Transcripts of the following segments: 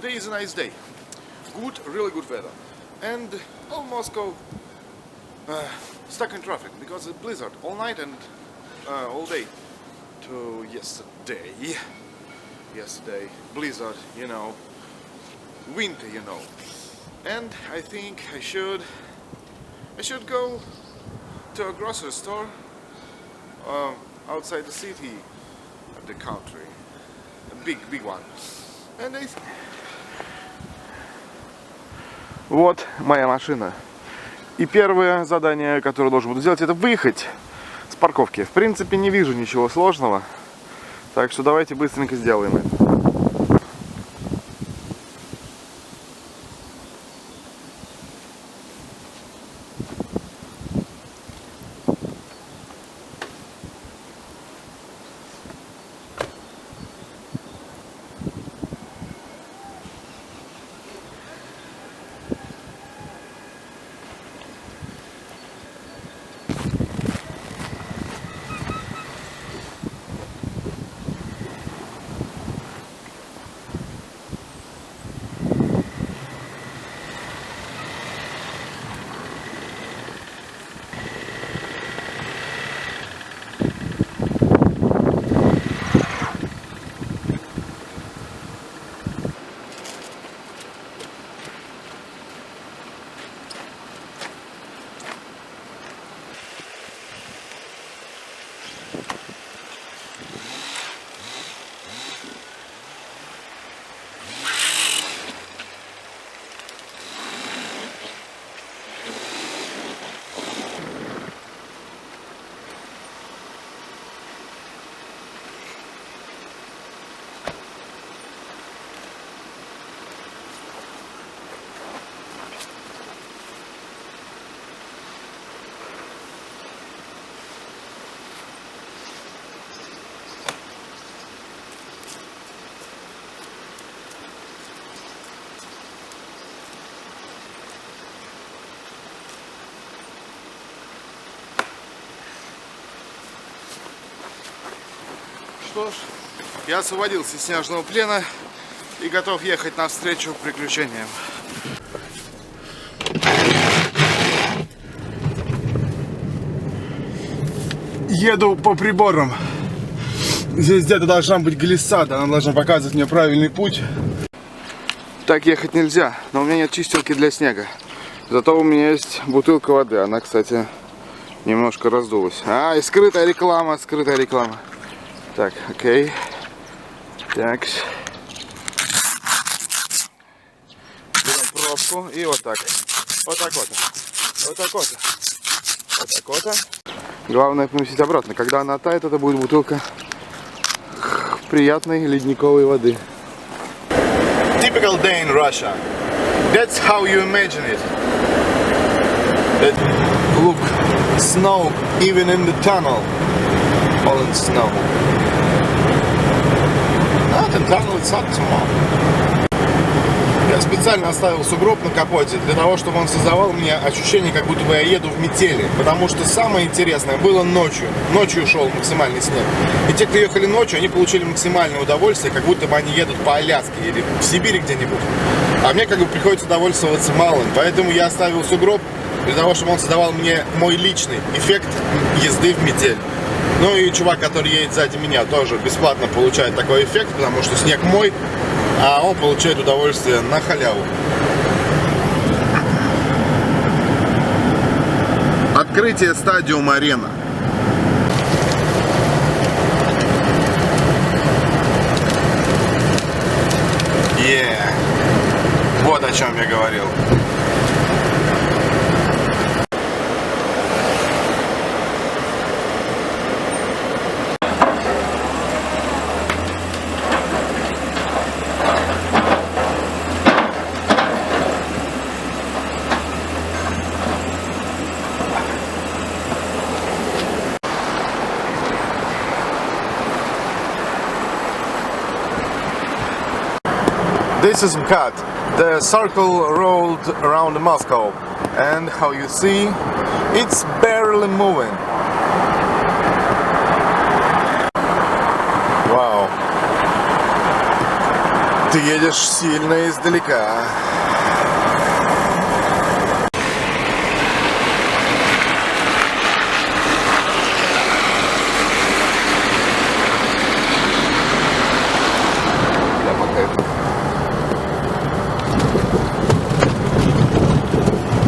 today is a nice day. Good, really good weather. And all Moscow stuck in traffic because of blizzard all night and all day to yesterday. Yesterday, blizzard, you know, winter, you know. And I think I should go to a grocery store outside the city, the country, a big one. And вот моя машина. И первое задание, которое должен буду сделать, это выехать с парковки. В принципе, не вижу ничего сложного, так что давайте быстренько сделаем это. Что ж, я освободился из снежного плена и готов ехать навстречу приключениям. Еду по приборам. Здесь где-то должна быть глиссада, она должна показывать мне правильный путь. Так ехать нельзя, но у меня нет чистилки для снега. Зато у меня есть бутылка воды, она, кстати, немножко раздулась. И скрытая реклама, скрытая реклама. Так, окей. Так. Берем пробку и вот так. Вот так вот. Вот так вот. Вот так вот. Главное поместить обратно. Когда она тает, это будет бутылка приятной ледниковой воды. Typical day in Russia. That's how you imagine it. That, look, snow even in the tunnel. All in snow. The tunnel is optimal. Я специально оставил сугроб на капоте для того, чтобы он создавал мне ощущение, как будто бы я еду в метели. Потому что самое интересное было ночью. Ночью шел максимальный снег. И те, кто ехали ночью, они получили максимальное удовольствие, как будто бы они едут по Аляске или в Сибири где-нибудь. А мне как бы приходится довольствоваться малым. Поэтому я оставил сугроб для того, чтобы он создавал мне мой личный эффект езды в метель. Ну и чувак, который едет сзади меня, тоже бесплатно получает такой эффект, потому что снег мой, а он получает удовольствие на халяву. Открытие стадиума арена. Вот о чем я говорил. This is MCAT, the circle road around Moscow, and how you see, it's barely moving. Wow. Ты едешь сильно издалека.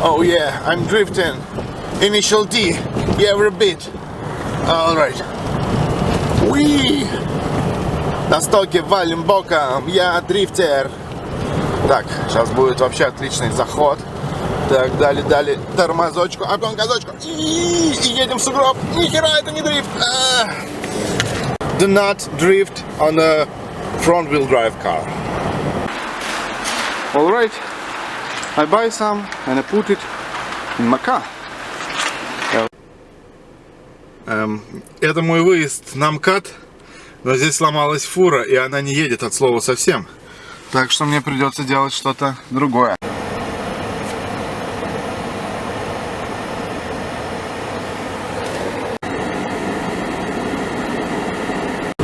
Oh yeah, I'm drifting. Initial D. Yeah, we're a bit. Alright. Уи! На стоке валим боком. Я дрифтер. Так, сейчас будет вообще отличный заход. Так, дали тормозочку, а потом газочку. И едем в сугроб. Нихера это не дрифт. Do not drift on a front wheel drive car. Alright. I buy some and I put it in my car. Это мой выезд на МКАД, но здесь сломалась фура, и она не едет от слова совсем. Так что мне придется делать что-то другое.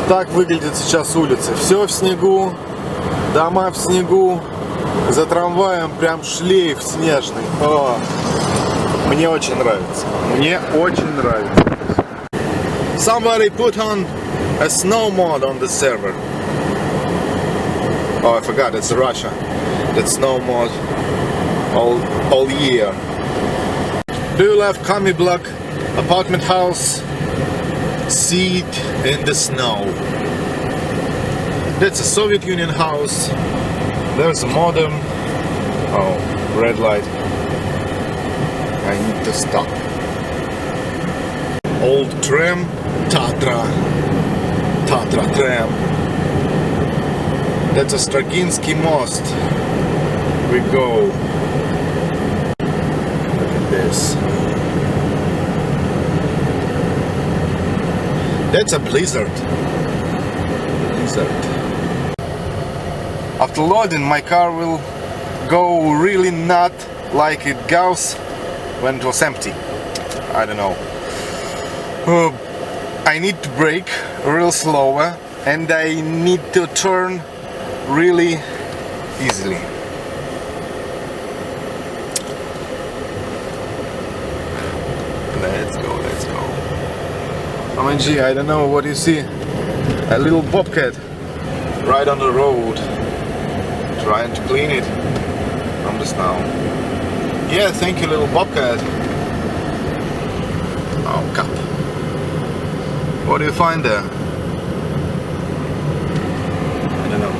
Так выглядит сейчас улица. Все в снегу, дома в снегу, за трамваем прям шлейф снежный. О, мне очень нравится. Мне очень нравится. Somebody put on a snow mod on the server. Oh, I forgot, it's Russia. That's snow mod all year. Do you love commie block, apartment house, seat in the snow? That's a Soviet Union house. There's a modem. Oh, red light. I need to stop. Old tram, Tatra tram. That's a Straginsky most. We go. Look at this. That's a blizzard. After loading, my car will go really not like it goes when it was empty. I don't know. I need to brake real slower and I need to turn really easily. Let's go. OMG, I don't know what you see. A little bobcat right on the road, trying to clean it from the snow. Yeah, thank you, little bobcat. Oh, cup. What do you find there? I don't know.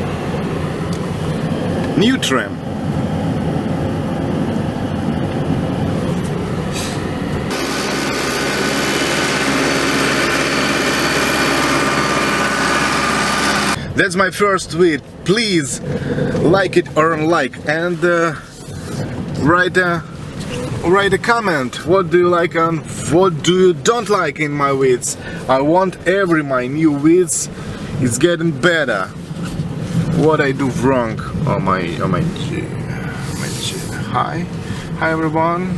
New tram. That's my first tweet. Please like it or unlike, and write a comment. What do you like and what do you don't like in my vids? I want every my new vids is getting better. What I do wrong? Oh my G. Hi everyone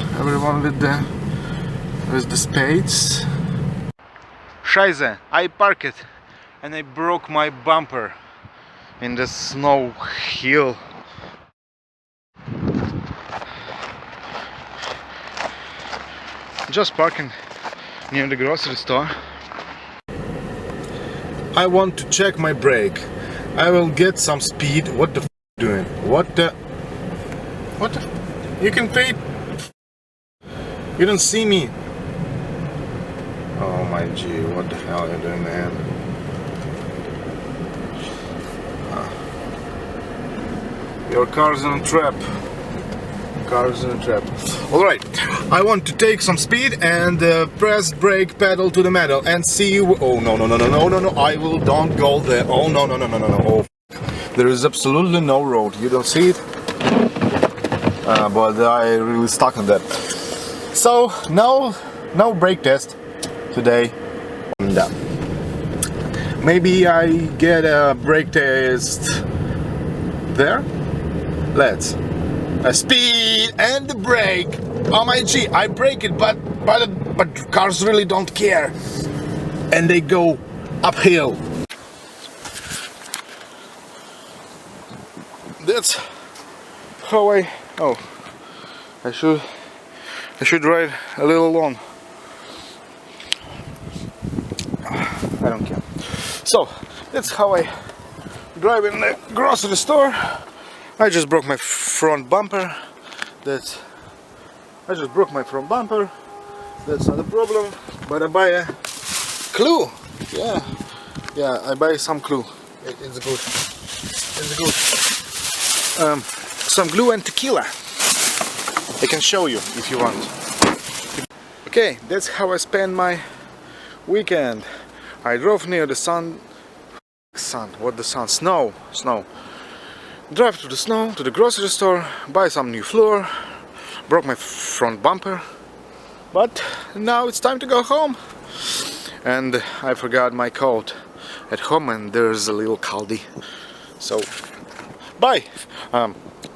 with the spades. Scheiße, I parked and I broke my bumper in the snow hill. Just parking near the grocery store. I want to check my brake. I will get some speed. What the f doing? What the? You can pay. You don't see me. Oh my G, what the hell are you doing, man? Your car's in a trap. Alright, I want to take some speed and press brake pedal to the metal and see. Oh no, I will don't go there. Oh no. Oh, there is absolutely no road. You don't see it, but I really stuck on that. So no brake test today. Maybe I get a brake test there. Let's speed and the brake. Oh my G, I brake it, but cars really don't care, and they go uphill. how I should ride a little long. I don't care. So that's how I drive in the grocery store. I just broke my front bumper. That's not a problem. But I buy a clue. Yeah, I buy some glue. It's good. Some glue and tequila. I can show you if you want. Okay, that's how I spend my weekend. I drove near the snow. Drive to the snow, to the grocery store, buy some new floor, broke my front bumper. But now it's time to go home. And I forgot my coat at home, and there's a little caldy. So bye.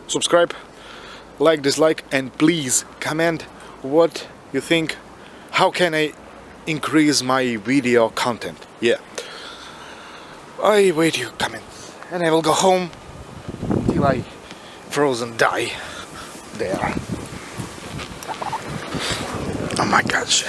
Subscribe, like, dislike, and please comment what you think. How can I increase my video content? Yeah, I wait your comments, and I will go home till I frozen die there. Oh my gosh.